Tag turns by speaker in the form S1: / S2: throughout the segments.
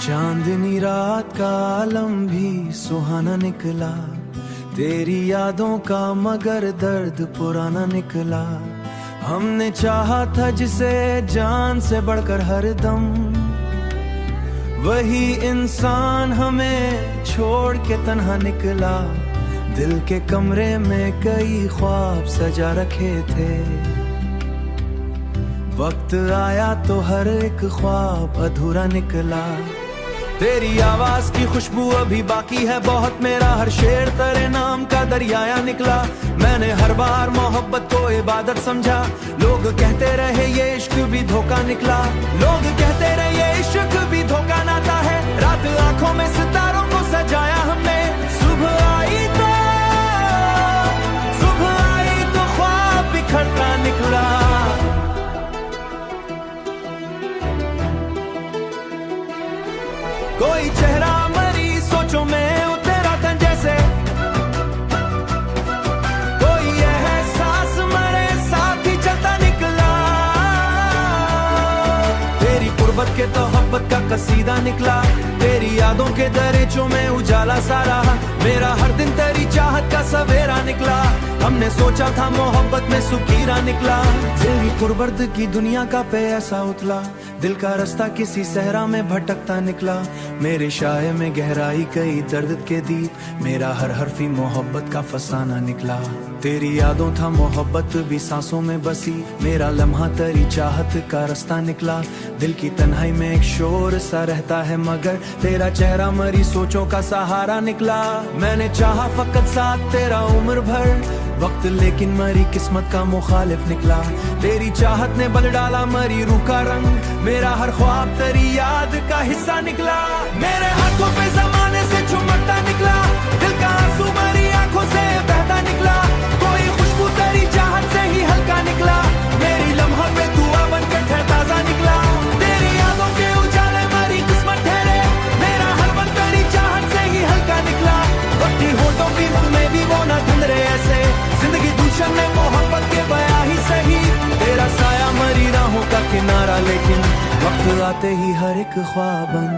S1: चांदनी रात का आलम भी सुहाना निकला, तेरी यादों का मगर दर्द पुराना निकला। हमने चाहा था जिसे जान से बढ़कर हरदम, वही इंसान हमें छोड़ के तन्हा निकला। दिल के कमरे में कई ख्वाब सजा रखे थे, वक्त आया तो हर एक ख्वाब अधूरा निकला। तेरी आवाज की खुशबू अभी बाकी है बहुत, मेरा हर शेर तेरे नाम का दरियाया निकला। मैंने हर बार मोहब्बत को इबादत समझा, लोग कहते रहे ये इश्क भी धोखा निकला। लोग कहते रहे ये इश्क भी धोखा नाता है, रात आंखों में सितारों को सजाया हमने। सुबह आई तो ख्वाब बिखरता निकला। कोई चेहरा मरी सोचों में उतरा था जैसे, कोई एहसास मरे साथ ही चलता निकला। तेरी कुर्बत के तोहब्बत का कसीदा निकला, तेरी यादों के दरीचों में उजाला सा रहा। मेरा हर दिन तेरी चाहत का सवेरा निकला, हमने सोचा था मोहब्बत में सुकीरा निकला। तेरी कुर्बत की दुनिया का पे ऐसा उतला, दिल का रास्ता किसी सहरा में भटकता निकला। मेरे शाये में गहराई कई दर्द के दीप, मेरा हर हरफी मोहब्बत का फसाना निकला। तेरी यादों था मोहब्बत भी सांसों में बसी, मेरा लम्हा तेरी चाहत का रास्ता निकला। दिल की तन्हाई में एक शोर सा रहता है, मगर तेरा चेहरा मरी सोचों का सहारा निकला। मैंने चाहा फकत साथ तेरा उम्र भर वक्त, लेकिन मरी किस्मत का मुखालिफ निकला। तेरी चाहत ने बदल डाला मरी रूह का रंग, मेरा हर ख्वाब तेरी याद का हिस्सा निकला। मेरे हाथों पे जमाने से चुमकता निकला, दिल का आंसू मरी आंखों से बहता निकला। कोई खुशबू तेरी चाहत से ही हल्का निकला, मेरी लम्हा पे दुआ बनकर ठहर ताजा निकला। तेरी यादों के उजाले मरी किस्मत ठहरे, मेरा हर पल तेरी चाहत से ही हल्का निकला। वक्ती होठों की मुंह में भी वो न धुंधरे ऐसे, जिंदगी दूषण में मोहब्बत के बया ही सही। तेरा साया मरी राहों का किनारा, लेकिन वक्त आते ही हर एक ख्वाबन।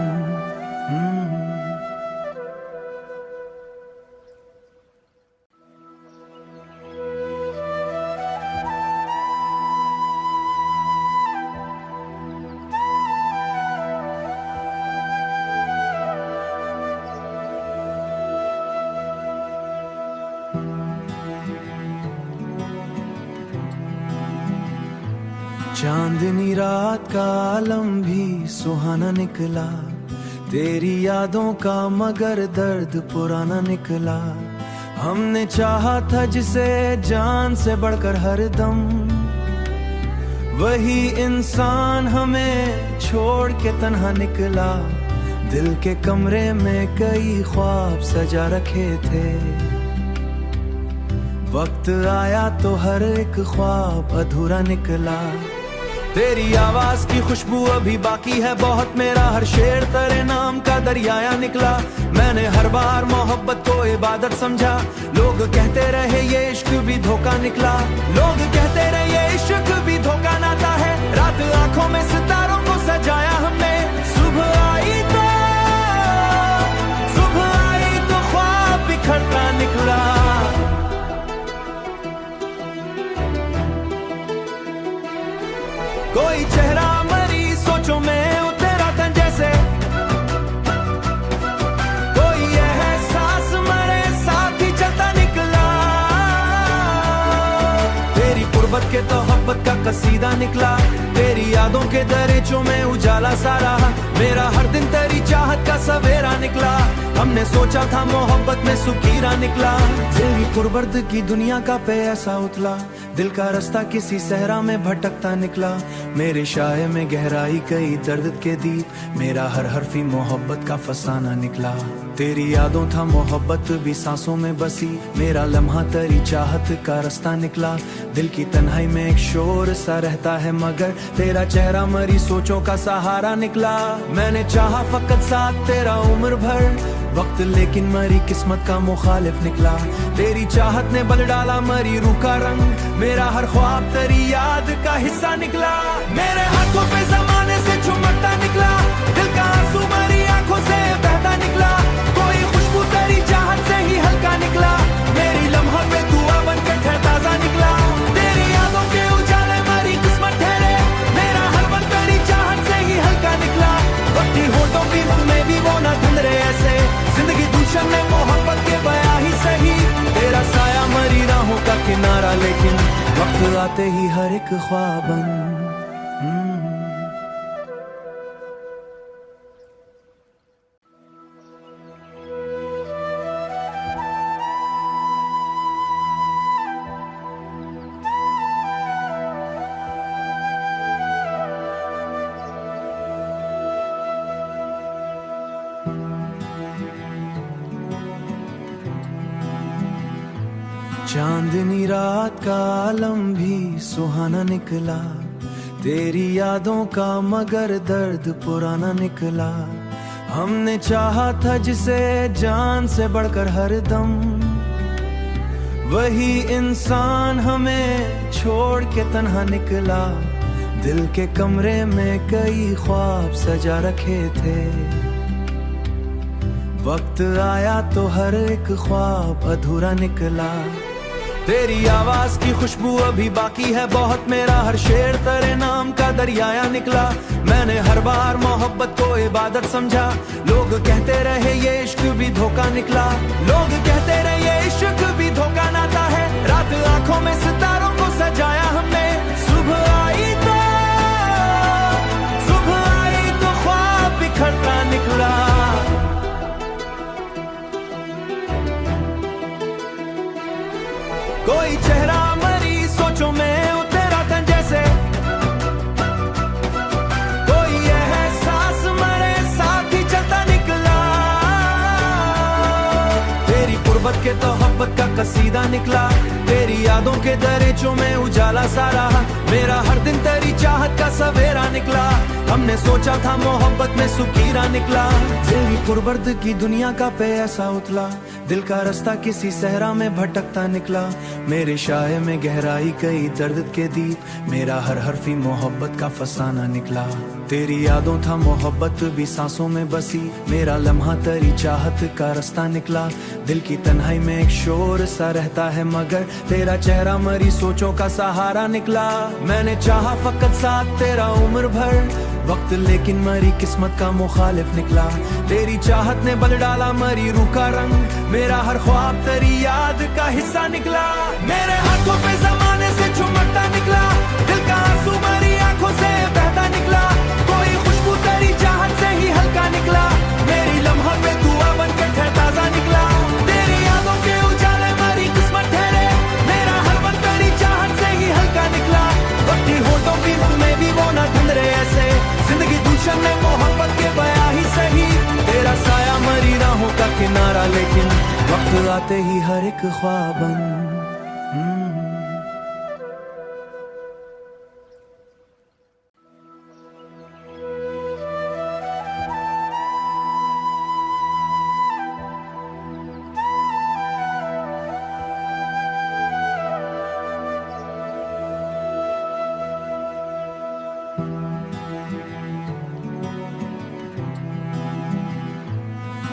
S1: चांदनी रात का आलम भी सुहाना निकला, तेरी यादों का मगर दर्द पुराना निकला। हमने चाहा था जिसे जान से बढ़कर हरदम, वही इंसान हमें छोड़ के तन्हा निकला। दिल के कमरे में कई ख्वाब सजा रखे थे, वक्त आया तो हर एक ख्वाब अधूरा निकला। तेरी आवाज की खुशबू अभी बाकी है बहुत, मेरा हर शेर तेरे नाम का दरियाया निकला। मैंने हर बार मोहब्बत को इबादत समझा, लोग कहते रहे ये इश्क भी धोखा निकला। लोग कहते रहे ये इश्क भी धोखा नाता है, रात आंखों में सितारों को सजाया हमने। सुबह आई तो ख्वाब बिखरता निकला। कोई चेहरा मरी सोचों में उतरा था जैसे, कोई एहसास मरे साथ ही चलता निकला। तेरी कुर्बत के तोहब्बत का कसीदा निकला, तेरी यादों के दरीचों में उजाला सा रहा। मेरा हर दिन तेरी चाहत का सवेरा निकला, हमने सोचा था मोहब्बत में सुकीरा निकला। तेरी कुर्बत की दुनिया का पे ऐसा उतला, दिल का रास्ता किसी सहरा में भटकता निकला। मेरे शाये में गहराई कई दर्द के दीप, मेरा हर हरफी मोहब्बत का फसाना निकला। तेरी यादों था मोहब्बत भी सांसों में बसी, मेरा लम्हा तेरी चाहत का रास्ता निकला। दिल की तन्हाई में एक शोर सा रहता है, मगर तेरा चेहरा मरी सोचों का सहारा निकला। मैंने चाहा फकत साथ तेरा उम्र भर वक्त, लेकिन मरी किस्मत का मुखालिफ निकला। तेरी चाहत ने बदल डाला मरी रूह का रंग, मेरा हर ख्वाब तेरी याद का हिस्सा निकला। मेरे हाथों पे जमाने से चुमकता निकला, दिल का आंसू मरी वक्त आते ही हर एक ख्वाबन। चांदनी रात का आलम भी सुहाना निकला, तेरी यादों का मगर दर्द पुराना निकला। हमने चाहा था जिसे जान से बढ़कर हरदम, वही इंसान हमें छोड़ के तन्हा निकला। दिल के कमरे में कई ख्वाब सजा रखे थे, वक्त आया तो हर एक ख्वाब अधूरा निकला। तेरी आवाज की खुशबू अभी बाकी है बहुत, मेरा हर शेर तेरे नाम का दरियाया निकला। मैंने हर बार मोहब्बत को इबादत समझा, लोग कहते रहे ये इश्क भी धोखा निकला। लोग कहते रहे ये इश्क भी धोखा नाता है, रात आंखों में सितारों को सजाया हमने। सुबह आई तो ख्वाब बिखरता निकला। कोई चेहरा मरी सोचों में उतरा था जैसे, कोई एहसास मरे साथ ही चलता निकला। तेरी कुर्बत के तोहब्बत का कसीदा निकला, तेरी यादों के दरीचों में उजाला सा रहा। मेरा हर दिन तेरी चाहत का सवेरा निकला, हमने सोचा था मोहब्बत में सुकीरा निकला। तेरी कुर्बत की दुनिया का पे ऐसा उतला, दिल का रास्ता किसी सहरा में भटकता निकला। मेरे शाये में गहराई कई दर्द के दीप, मेरा हर हरफी मोहब्बत का फसाना निकला। तेरी यादों था मोहब्बत भी सांसों में बसी, मेरा लम्हा तेरी चाहत का रास्ता निकला। दिल की तन्हाई में एक शोर सा रहता है मगर तेरा चेहरा मरी सोचों का सहारा निकला। मैंने चाहा फकत साथ तेरा उम्र भर वक्त, लेकिन मरी किस्मत का मुखालिफ निकला। तेरी चाहत ने बदल डाला मरी रूह का रंग, मेरा हर ख्वाब तेरी याद का हिस्सा निकला। मेरे हाथों पे जमाने से चुमकता निकला, दिल का आंसू मरी आंखों से बहता निकला। कोई खुशबू तेरी चाहत से ही हल्का निकला, मेरी लम्हा पे दुआ बन के ताजा निकला। तेरी यादों के उजाले मरी किस्मत ठहरे, मेरा हर पल तेरी चाहत से ही हल्का निकला। वक्त की होठों की में भी वो ना धुंधरे ऐसे, जिंदगी गुलशन में मोहब्बत के बया ही सही। तेरा साया मरी राहों का किनारा, लेकिन वक्त आते ही हर एक ख्वाबन।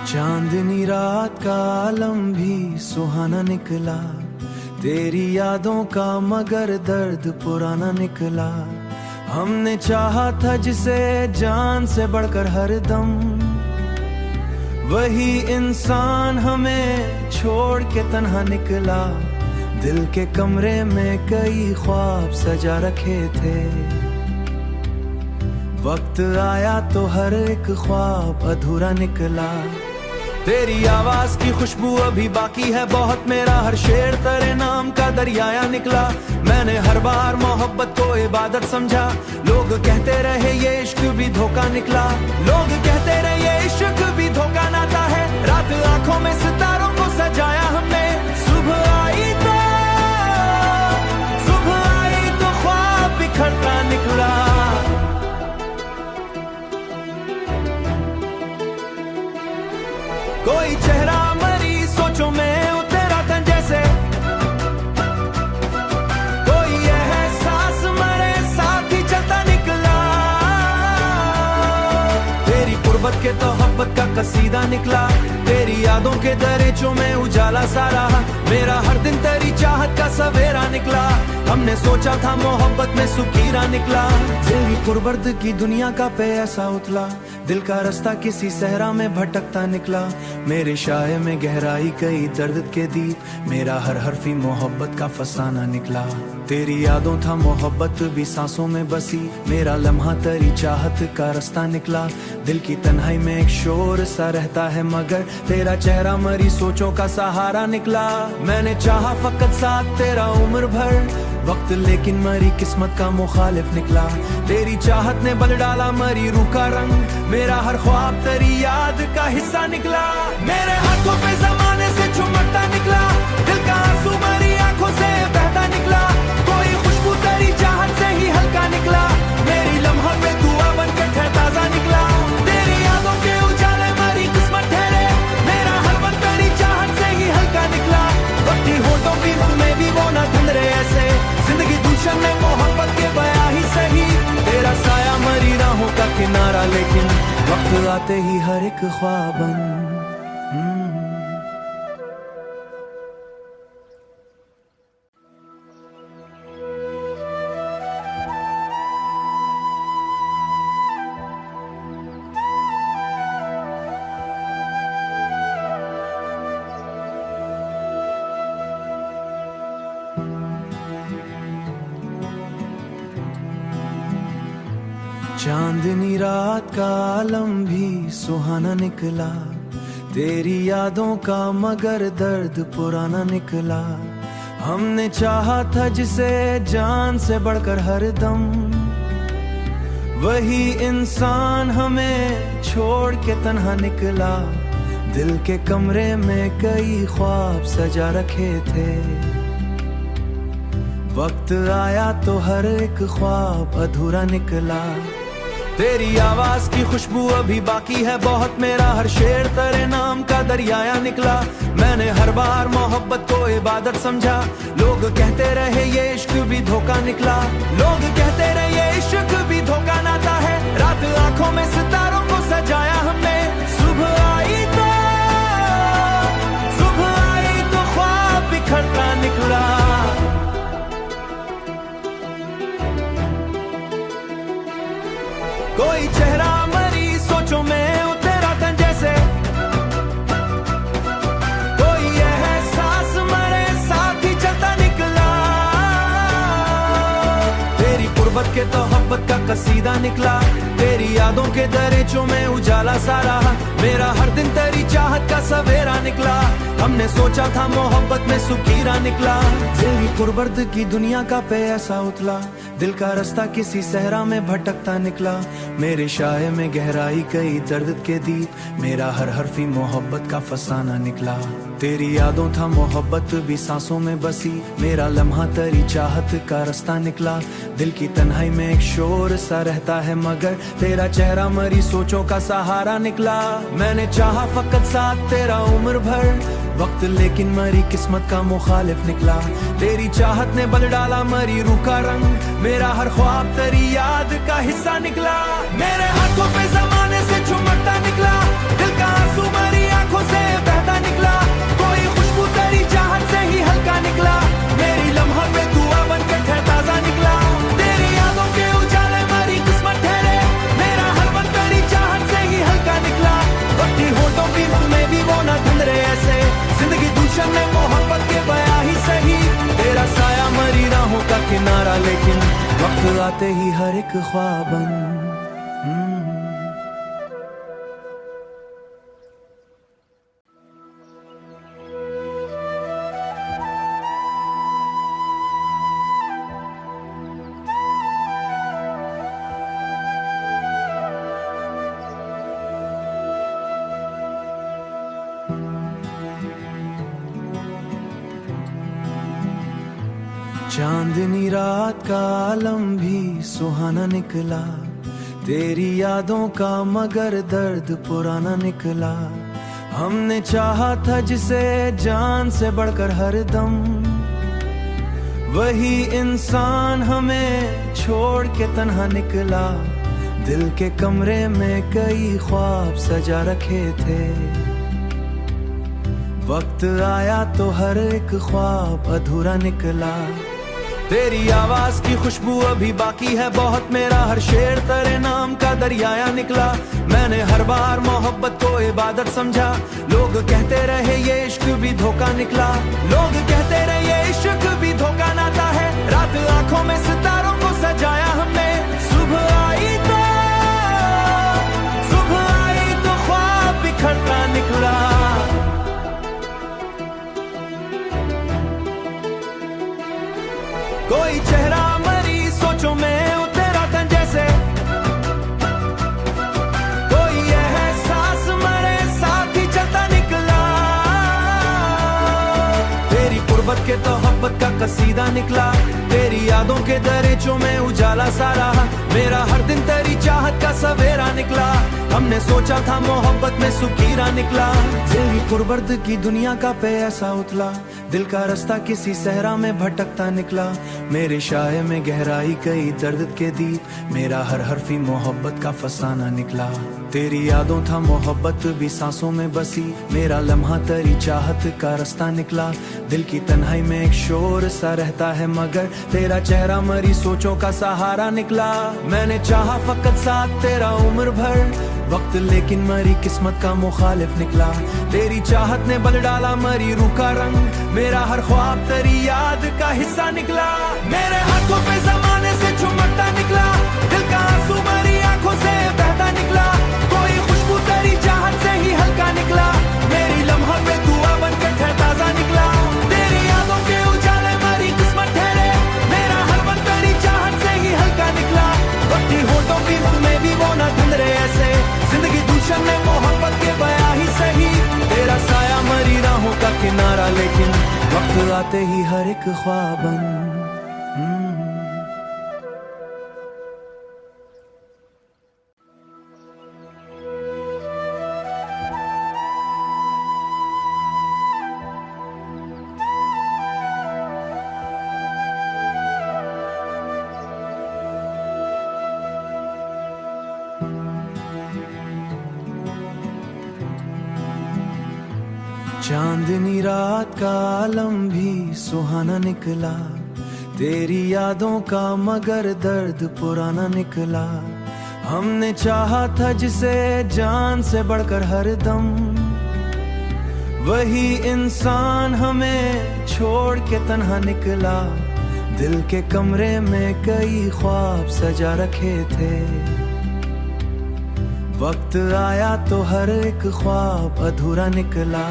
S1: चांदनी रात का आलम भी सुहाना निकला, तेरी यादों का मगर दर्द पुराना निकला। हमने चाहा था जिसे जान से बढ़कर हरदम, वही इंसान हमें छोड़ के तन्हा निकला। दिल के कमरे में कई ख्वाब सजा रखे थे, वक्त आया तो हर एक ख्वाब अधूरा निकला। तेरी आवाज की खुशबू अभी बाकी है बहुत, मेरा हर शेर तेरे नाम का दरियाया निकला। मैंने हर बार मोहब्बत को इबादत समझा, लोग कहते रहे ये इश्क भी धोखा निकला। लोग कहते रहे ये इश्क भी धोखा नाता है, रात आंखों में सितारों को सजाया हमने। सुबह आई तो ख्वाब बिखरता निकला। कोई चेहरा मरी सोचों में उतरा था जैसे, कोई एहसास मरे साथ ही चलता निकला। तेरी कुर्बत के तोहब्बत का कसीदा निकला, तेरी यादों के दरीचों में उजाला सा रहा। मेरा हर दिन तेरी चाहत का सवेरा निकला, हमने सोचा था मोहब्बत में सुकीरा निकला। तेरी कुर्बत की दुनिया का पे ऐसा उतला, दिल का रास्ता किसी सहरा में भटकता निकला। मेरे शाये में गहराई कई दर्द के दीप, मेरा हर हरफी मोहब्बत का फसाना निकला। तेरी यादों था मोहब्बत भी सांसों में बसी, मेरा लम्हा तेरी चाहत का रास्ता निकला। दिल की तन्हाई में एक शोर सा रहता है, मगर तेरा चेहरा मरी सोचों का सहारा निकला। मैंने चाहा फकत साथ तेरा उम्र भर वक्त, लेकिन मरी किस्मत का मुखालिफ निकला। तेरी चाहत ने बदल डाला मरी रूह का रंग, मेरा हर ख्वाब तेरी याद का हिस्सा निकला। मेरे हाथों पे जमाने से चुमकता निकला, दिल का आंसू मरी आंखों से बहता निकला। कोई खुशबू तेरी चाहत से ही हल्का निकला, मेरी लम्हा पे दुआ बन के ताजा निकला। तेरी यादों के उजाले मरी किस्मत ठहरे, मेरा हर पल तेरी चाहत से ही हल्का निकला। वक्ती होठों की मुख में भी वो ना धुंधरे ऐसे, जिंदगी दूषण में मोहब्बत के बया ही सही। तेरा साया मरी राहों का किनारा, लेकिन वक्त आते ही हर एक ख्वाबन। चांदनी रात का आलम भी सुहाना निकला, तेरी यादों का मगर दर्द पुराना निकला। हमने चाहा था जिसे जान से बढ़कर हर दम, वही इंसान हमें छोड़ के तन्हा निकला। दिल के कमरे में कई ख्वाब सजा रखे थे, वक्त आया तो हर एक ख्वाब अधूरा निकला। तेरी आवाज की खुशबू अभी बाकी है बहुत, मेरा हर शेर तेरे नाम का दरियाया निकला। मैंने हर बार मोहब्बत को इबादत समझा, लोग कहते रहे ये इश्क भी धोखा निकला। लोग कहते रहे ये इश्क भी धोखा नाता है, रात आंखों में सितारों को सजाया हमने। सुबह आई तो ख्वाब बिखरता निकला। कोई चेहरा मरी सोचों में उतरा था जैसे, कोई एहसास मरे साथ ही चलता निकला। तेरी कुर्बत के तोहब्बत का कसीदा निकला, तेरी यादों के दरिचों में उजाला सारा। मेरा हर दिन तेरी चाहत का सवेरा निकला, हमने सोचा था मोहब्बत में सुकीरा निकला। तेरी कुर्बत की दुनिया का पे ऐसा उतला, दिल का रास्ता किसी सहरा में भटकता निकला। मेरे शाये में गहराई कई दर्द के दीप, मेरा हर हरफी मोहब्बत का फसाना निकला। तेरी यादों था मोहब्बत भी सांसों में बसी, मेरा लम्हा तेरी चाहत का रास्ता निकला। दिल की तन्हाई में एक शोर सा रहता है, मगर तेरा चेहरा मरी सोचों का सहारा निकला। मैंने चाहा फकत साथ तेरा उम्र भर वक्त, लेकिन मरी किस्मत का मुखालिफ निकला। तेरी चाहत ने बदल डाला मरी रूह का रंग, मेरा हर ख्वाब तेरी याद का हिस्सा निकला। मेरे हाथों पे जमाने से चुमकता निकला, दिल का आंसू मरी आंखों से बहता निकला। कोई खुशबू तेरी चाहत से ही हल्का निकला, मेरी लम्हा पे दुआ बन के ताजा निकला। तेरी यादों के उजाले मरी किस्मत ठहरे, मेरा हर पल तेरी चाहत से ही हल्का निकला। वक्ती होठों की मुख में भी वो ना धुंधरे ऐसे, जिंदगी दूषण में मोहब्बत के बया ही सही। तेरा साया मरी राहों का किनारा, लेकिन वक्त आते ही हर एक ख्वाबन। चांदनी रात का आलम भी सुहाना निकला, तेरी यादों का मगर दर्द पुराना निकला। हमने चाहा था जिसे जान से बढ़कर हर दम, वही इंसान हमें छोड़ के तन्हा निकला। दिल के कमरे में कई ख्वाब सजा रखे थे, वक्त आया तो हर एक ख्वाब अधूरा निकला। तेरी आवाज की खुशबू अभी बाकी है बहुत, मेरा हर शेर तेरे नाम का दरियाया निकला। मैंने हर बार मोहब्बत को इबादत समझा, लोग कहते रहे ये इश्क भी धोखा निकला। लोग कहते रहे ये इश्क भी धोखा नाता है, रात आंखों में सितारों को सजाया हमने। सुबह आई तो ख्वाब बिखरता निकला। कोई चेहरा मरी सोचो में उतरा था जैसे, कोई एहसास मरे साथ ही चलता निकला। तेरी कुर्बत के तोहब्बत का कसीदा निकला, तेरी यादों के दरीचों में उजाला सारा। मेरा हर दिन तेरी चाहत का सवेरा निकला, हमने सोचा था मोहब्बत में सुकीरा निकला। तेरी कुर्बत की दुनिया का पे ऐसा उतला, दिल का रास्ता किसी सहरा में भटकता निकला। मेरे शाये में गहराई कई दर्द के दीप, मेरा हर हरफी मोहब्बत का फसाना निकला। तेरी यादों था मोहब्बत भी सांसों में बसी, मेरा लम्हा तेरी चाहत का रास्ता निकला। दिल की तन्हाई में एक शोर सा रहता है, मगर तेरा चेहरा मरी सोचों का सहारा निकला। मैंने चाहा फकत साथ तेरा उम्र भर वक्त, लेकिन मरी किस्मत का मुखालिफ निकला। तेरी चाहत ने बदल डाला मरी रूह का रंग, मेरा हर ख्वाब तेरी याद का हिस्सा निकला। मेरे हाथों पे जमाने से चुमकता निकला, दिल का आंसू मरी आंखों से बहता निकला। कोई खुशबू तेरी चाहत से ही हल्का निकला, मेरी लम्हा पे दुआ बनकर ठहर ताजा निकला। तेरी यादों के उजाले मरी किस्मत ठहरे, मेरा हर पल तेरी चाहत से ही हल्का निकला। वक्ती होठों की मुंह में भी वो न धुंधरे ऐसे, जिंदगी दूषण में मोहब्बत के बया ही सही। तेरा साया मरी राहों का किनारा, लेकिन वक्त आते ही हर एक ख्वाबन। चांदनी रात का आलम भी सुहाना निकला, तेरी यादों का मगर दर्द पुराना निकला। हमने चाहा था जिसे जान से बढ़कर हर दम, वही इंसान हमें छोड़ के तन्हा निकला। दिल के कमरे में कई ख्वाब सजा रखे थे, वक्त आया तो हर एक ख्वाब अधूरा निकला।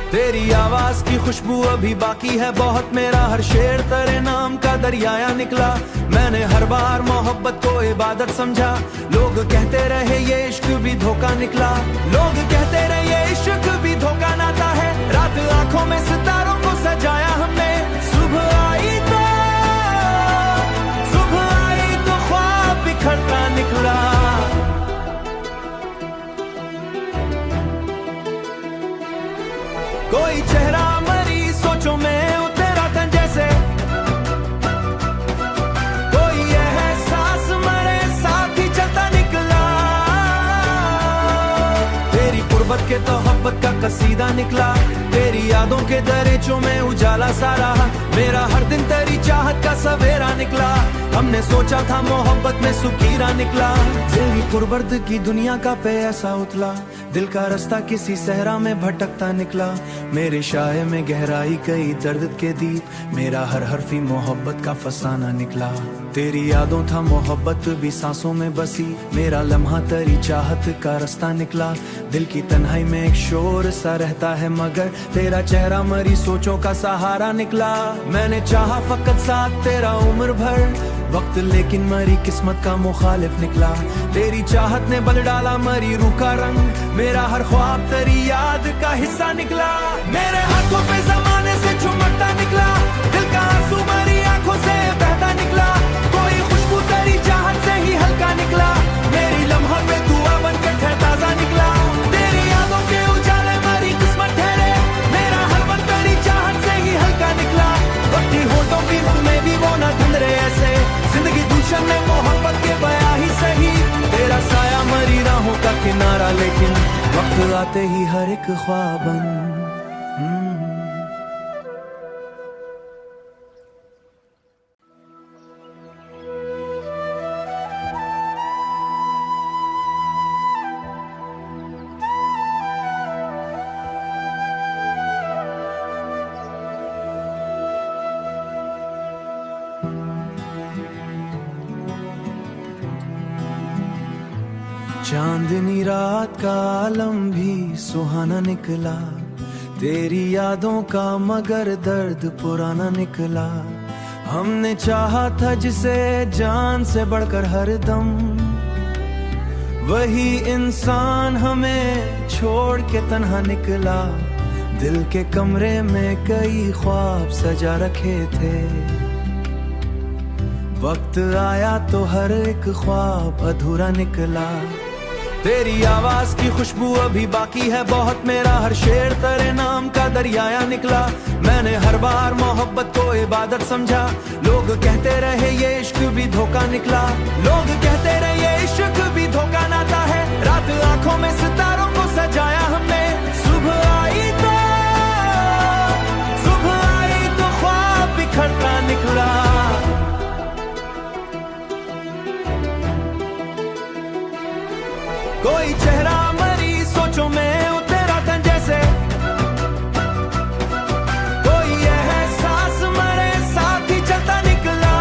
S1: तेरी आवाज की खुशबू अभी बाकी है बहुत, मेरा हर शेर तेरे नाम का दरियाया निकला। मैंने हर बार मोहब्बत को इबादत समझा, लोग कहते रहे ये इश्क भी धोखा निकला। लोग कहते रहे ये इश्क भी धोखा नाता है, रात आंखों में सितारों को सजाया हमने। सुबह आई तो ख्वाब बिखरता निकला। कोई चेहरा मरी सोचों में उतरा था जैसे, कोई एहसास मरे साथ ही चलता निकला। तेरी कुर्बत के तोहब्बत का कसीदा निकला, तेरी यादों के दरीचों में उजाला सारा। मेरा हर दिन तेरी चाहत का सवेरा निकला, हमने सोचा था मोहब्बत में सुकीरा निकला। तेरी कुर्बत की दुनिया का पे ऐसा उतला, दिल का रास्ता किसी सहरा में भटकता निकला। मेरे शाये में गहराई कई दर्द के दीप, मेरा हर हरफी मोहब्बत का फसाना निकला। तेरी यादों था मोहब्बत भी सांसों में बसी, मेरा लम्हा तेरी चाहत का रास्ता निकला। दिल की तन्हाई में एक शोर सा रहता है, मगर तेरा चेहरा मरी सोचों का सहारा निकला। मैंने चाहा फकत साथ तेरा उम्र भर वक्त, लेकिन मरी किस्मत का मुखालिफ निकला। तेरी चाहत ने बदल डाला मरी रूह का रंग, मेरा हर ख्वाब तेरी याद का हिस्सा निकला। मेरे हाथों पे जमाने से चुमकता निकला, दिल का आंसू मरी आंखों से बहता निकला। कोई खुशबू तेरी चाहत से ही हल्का निकला, मेरी लम्हा पे दुआ बनकर ठहर ताजा निकला। तेरी यादों के उजाले मरी किस्मत ठहरे, मेरा हर पल तेरी चाहत से ही हल्का निकला। वक्ती होठों की मुंह में भी वो न धुंधरे ऐसे, जिंदगी दूषण में मोहब्बत के बया ही सही। तेरा साया मरी राहों का किनारा, लेकिन वक्त आते ही हर एक ख्वाबन। चांदनी रात का आलम भी सुहाना निकला, तेरी यादों का मगर दर्द पुराना निकला। हमने चाहा था जिसे जान से बढ़कर हरदम, वही इंसान हमें छोड़ के तन्हा निकला। दिल के कमरे में कई ख्वाब सजा रखे थे, वक्त आया तो हर एक ख्वाब अधूरा निकला। तेरी आवाज की खुशबू अभी बाकी है बहुत, मेरा हर शेर तेरे नाम का दरियाया निकला। मैंने हर बार मोहब्बत को इबादत समझा, लोग कहते रहे ये इश्क भी धोखा निकला। लोग कहते रहे ये इश्क भी धोखा नाता है, रात आंखों में सितारों को सजाया हमने। सुबह आई तो ख्वाब बिखरता निकला। कोई चेहरा मरी सोचों में उतरा था जैसे, कोई एहसास मरे साथ ही चलता निकला।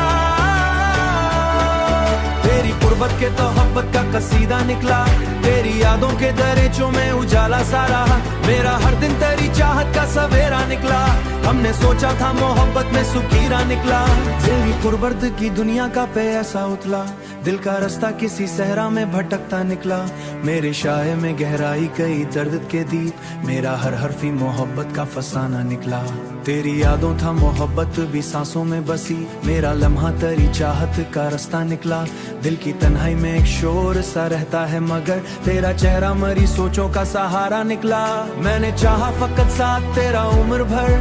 S1: तेरी कुर्बत के तोहब्बत का कसीदा निकला, तेरी यादों के दरीचों में उजाला सा रहा। मेरा हर दिन तेरी चाहत का सवेरा निकला, हमने सोचा था मोहब्बत में सुकीरा निकला। तेरी कुर्बत की दुनिया का पे ऐसा उतला, दिल का रास्ता किसी सहरा में भटकता निकला। मेरे शाये में गहराई कई दर्द के दीप, मेरा हर हरफी मोहब्बत का फसाना निकला। तेरी यादों था मोहब्बत भी सांसों में बसी, मेरा लम्हा तेरी चाहत का रास्ता निकला। दिल की तन्हाई में एक शोर सा रहता है मगर तेरा चेहरा मरी सोचों का सहारा निकला। मैंने चाहा फकत साथ तेरा उम्र भर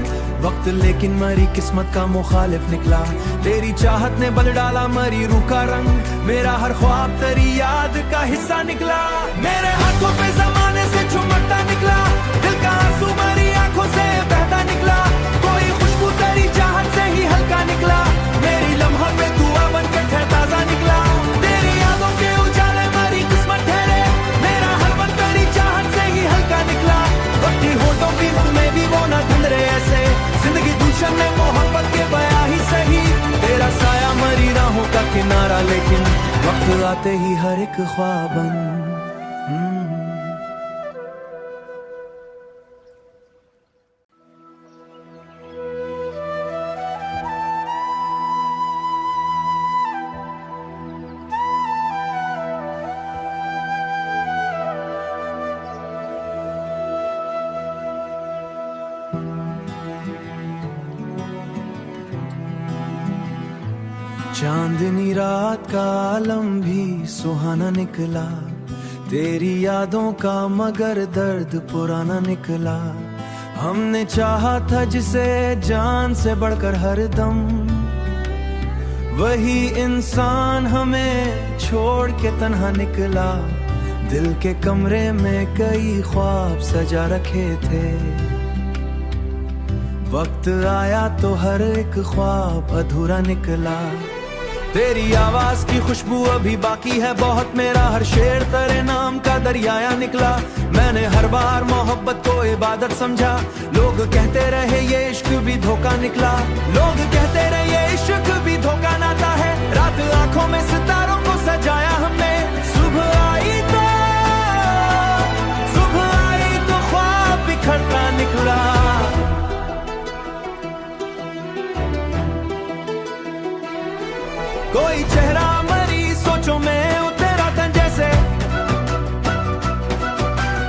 S1: वक्त, लेकिन मरी किस्मत का मुखालिफ निकला। तेरी चाहत ने बदल डाला मरी रूह का रंग, मेरा हर ख्वाब तेरी याद का हिस्सा निकला। मेरे हाथों पे जमाने से चुमकता निकला, दिल का आंसू मरी आंखों से बहता निकला। कोई खुशबू तेरी चाहत से ही हल्का निकला, मेरी लम्हा पे दुआ बन के ताजा निकला। तेरी यादों के उजाले मरी किस्मत ठहरे, मेरा हर पल तेरी चाहत से ही हल्का निकला। वक्त की होठों की मुंह में भी वो ना धंधरे ऐसे, जिंदगी गुलशन में मोहब्बत के बया ही सही। तेरा साया मरी राहों का किनारा, लेकिन वक्त आते ही हर एक ख्वाबन। चांदनी रात का आलम भी सुहाना निकला, तेरी यादों का मगर दर्द पुराना निकला। हमने चाहा था जिसे जान से बढ़कर हरदम, वही इंसान हमें छोड़ के तन्हा निकला। दिल के कमरे में कई ख्वाब सजा रखे थे, वक्त आया तो हर एक ख्वाब अधूरा निकला। तेरी आवाज की खुशबू अभी बाकी है बहुत, मेरा हर शेर तेरे नाम का दरियाया निकला। मैंने हर बार मोहब्बत को इबादत समझा, लोग कहते रहे ये इश्क भी धोखा निकला। लोग कहते रहे ये इश्क भी धोखा नाता है, रात आंखों में सितारों को सजाया हमने। सुबह आई तो ख्वाब बिखरता निकला। कोई चेहरा मरी सोचों में उतरा था जैसे,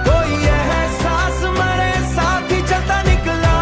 S1: कोई एहसास मरे साथ ही चलता निकला।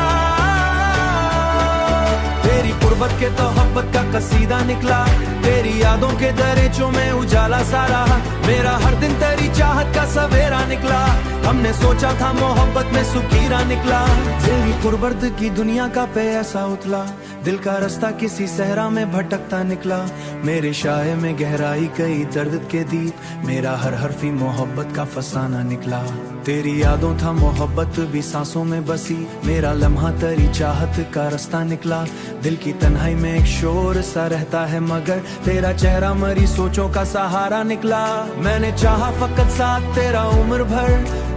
S1: तेरी कुर्बत के तोहब्बत का कसीदा निकला, तेरी यादों के दरीचों में उजाला सा रहा। मेरा हर दिन तेरी चाहत का सवेरा निकला, हमने सोचा था मोहब्बत में सुकीरा निकला। तेरी कुर्बत की दुनिया का पे ऐसा उतला, दिल का रास्ता किसी सहरा में भटकता निकला। मेरे शाये में गहराई कई दर्द के दीप, मेरा हर हरफी मोहब्बत का फसाना निकला। तेरी यादों था मोहब्बत भी सांसों में बसी, मेरा लम्हा तेरी चाहत का रास्ता निकला। दिल की तन्हाई में एक शोर सा रहता है मगर तेरा चेहरा मरी सोचों का सहारा निकला। मैंने चाहा फकत साथ तेरा उम्र भर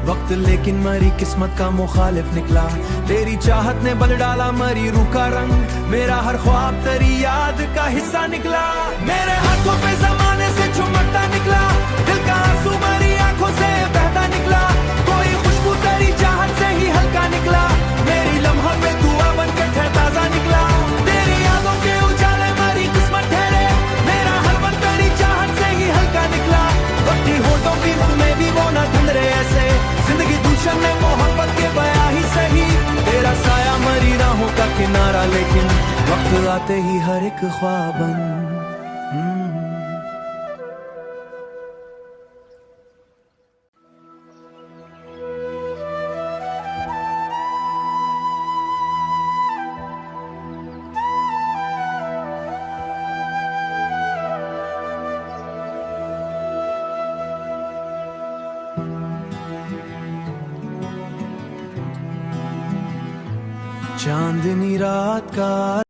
S1: वक्त, लेकिन मरी किस्मत का मुखालिफ निकला। तेरी चाहत ने बदल डाला मरी रूह का रंग, मेरा हर ख्वाब तेरी याद का हिस्सा निकला। मेरे हाथों पे जमाने से चुमकता निकला, दिल का आंसू मरी वक्त आते ही हर एक ख्वाबन चांदनी रात का